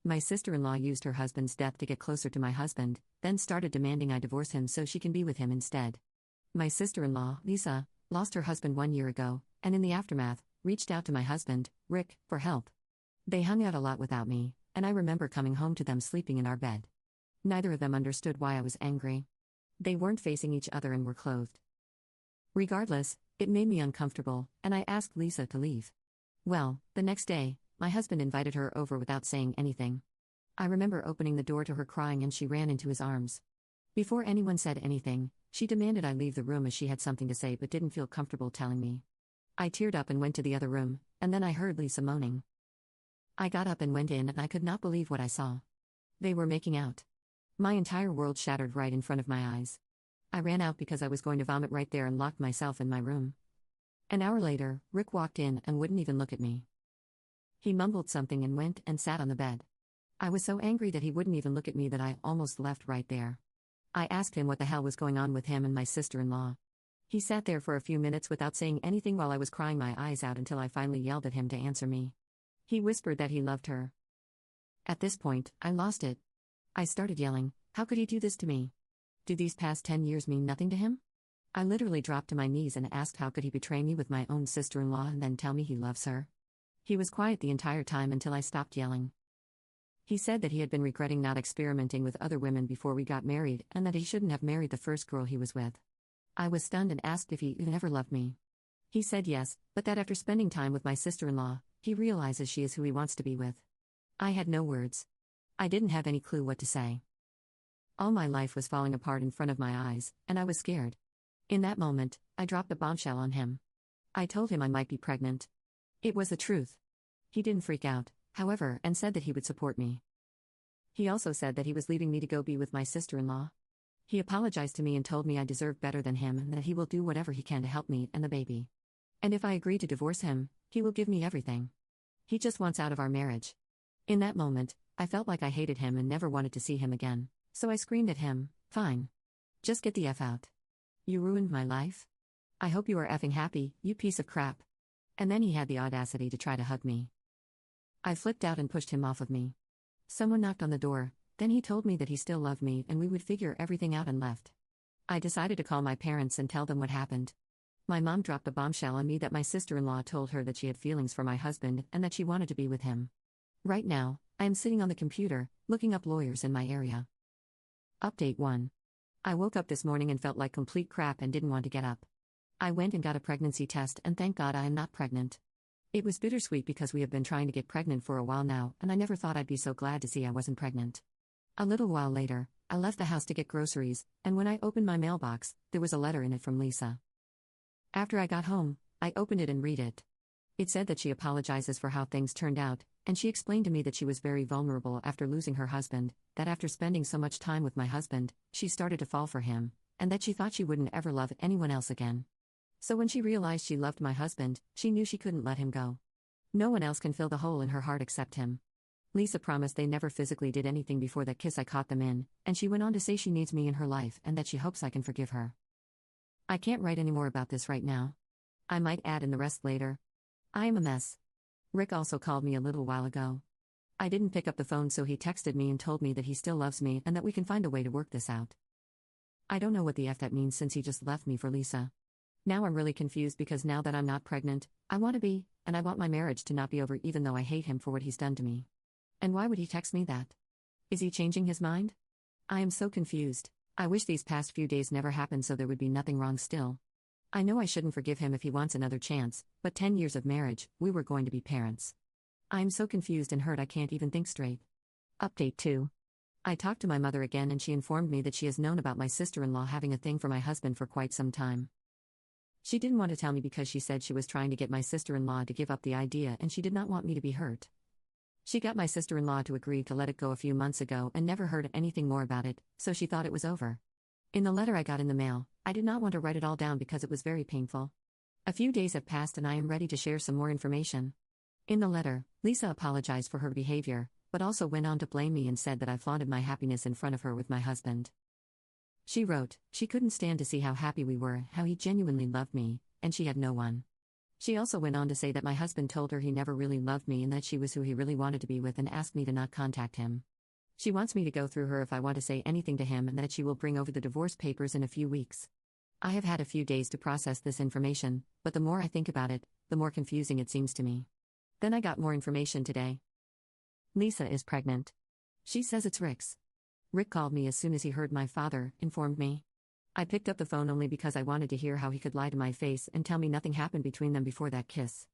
My sister-in-law used her husband's death to get closer to my husband, then started demanding I divorce him so she can be with him instead. My sister-in-law, Lisa, lost her husband 1 year ago, and in the aftermath, reached out to my husband, Rick, for help. They hung out a lot without me, and I remember coming home to them sleeping in our bed. Neither of them understood why I was angry. They weren't facing each other and were clothed. Regardless, it made me uncomfortable, and I asked Lisa to leave. Well, the next day, my husband invited her over without saying anything. I remember opening the door to her crying and she ran into his arms. Before anyone said anything, she demanded I leave the room as she had something to say but didn't feel comfortable telling me. I teared up and went to the other room, and then I heard Lisa moaning. I got up and went in and I could not believe what I saw. They were making out. My entire world shattered right in front of my eyes. I ran out because I was going to vomit right there and locked myself in my room. An hour later, Rick walked in and wouldn't even look at me. He mumbled something and went and sat on the bed. I was so angry that he wouldn't even look at me that I almost left right there. I asked him what the hell was going on with him and my sister-in-law. He sat there for a few minutes without saying anything while I was crying my eyes out until I finally yelled at him to answer me. He whispered that he loved her. At this point, I lost it. I started yelling, how could he do this to me? Do these past 10 years mean nothing to him? I literally dropped to my knees and asked how could he betray me with my own sister-in-law and then tell me he loves her. He was quiet the entire time until I stopped yelling. He said that he had been regretting not experimenting with other women before we got married and that he shouldn't have married the first girl he was with. I was stunned and asked if he ever loved me. He said yes, but that after spending time with my sister-in-law, he realizes she is who he wants to be with. I had no words. I didn't have any clue what to say. All my life was falling apart in front of my eyes, and I was scared. In that moment, I dropped a bombshell on him. I told him I might be pregnant. It was the truth. He didn't freak out, however, and said that he would support me. He also said that he was leaving me to go be with my sister-in-law. He apologized to me and told me I deserved better than him and that he will do whatever he can to help me and the baby. And if I agree to divorce him, he will give me everything. He just wants out of our marriage. In that moment, I felt like I hated him and never wanted to see him again, so I screamed at him, fine. Just get the F out. You ruined my life? I hope you are effing happy, you piece of crap. And then he had the audacity to try to hug me. I flipped out and pushed him off of me. Someone knocked on the door, then he told me that he still loved me and we would figure everything out and left. I decided to call my parents and tell them what happened. My mom dropped a bombshell on me that my sister-in-law told her that she had feelings for my husband and that she wanted to be with him. Right now, I am sitting on the computer, looking up lawyers in my area. Update 1. I woke up this morning and felt like complete crap and didn't want to get up. I went and got a pregnancy test and thank God I am not pregnant. It was bittersweet because we have been trying to get pregnant for a while now and I never thought I'd be so glad to see I wasn't pregnant. A little while later, I left the house to get groceries, and when I opened my mailbox, there was a letter in it from Lisa. After I got home, I opened it and read it. It said that she apologizes for how things turned out, and she explained to me that she was very vulnerable after losing her husband, that after spending so much time with my husband, she started to fall for him, and that she thought she wouldn't ever love anyone else again. So when she realized she loved my husband, she knew she couldn't let him go. No one else can fill the hole in her heart except him. Lisa promised they never physically did anything before that kiss I caught them in, and she went on to say she needs me in her life and that she hopes I can forgive her. I can't write any more about this right now. I might add in the rest later. I am a mess. Rick also called me a little while ago. I didn't pick up the phone, so he texted me and told me that he still loves me and that we can find a way to work this out. I don't know what the F that means since he just left me for Lisa. Now I'm really confused because now that I'm not pregnant, I want to be, and I want my marriage to not be over even though I hate him for what he's done to me. And why would he text me that? Is he changing his mind? I am so confused. I wish these past few days never happened so there would be nothing wrong still. I know I shouldn't forgive him if he wants another chance, but 10 years of marriage, we were going to be parents. I am so confused and hurt I can't even think straight. Update 2. I talked to my mother again and she informed me that she has known about my sister-in-law having a thing for my husband for quite some time. She didn't want to tell me because she said she was trying to get my sister-in-law to give up the idea and she did not want me to be hurt. She got my sister-in-law to agree to let it go a few months ago and never heard anything more about it, so she thought it was over. In the letter I got in the mail, I did not want to write it all down because it was very painful. A few days have passed and I am ready to share some more information. In the letter, Lisa apologized for her behavior, but also went on to blame me and said that I flaunted my happiness in front of her with my husband. She wrote, she couldn't stand to see how happy we were, how he genuinely loved me, and she had no one. She also went on to say that my husband told her he never really loved me and that she was who he really wanted to be with and asked me to not contact him. She wants me to go through her if I want to say anything to him and that she will bring over the divorce papers in a few weeks. I have had a few days to process this information, but the more I think about it, the more confusing it seems to me. Then I got more information today. Lisa is pregnant. She says it's Rick's. Rick called me as soon as he heard my father informed me. I picked up the phone only because I wanted to hear how he could lie to my face and tell me nothing happened between them before that kiss.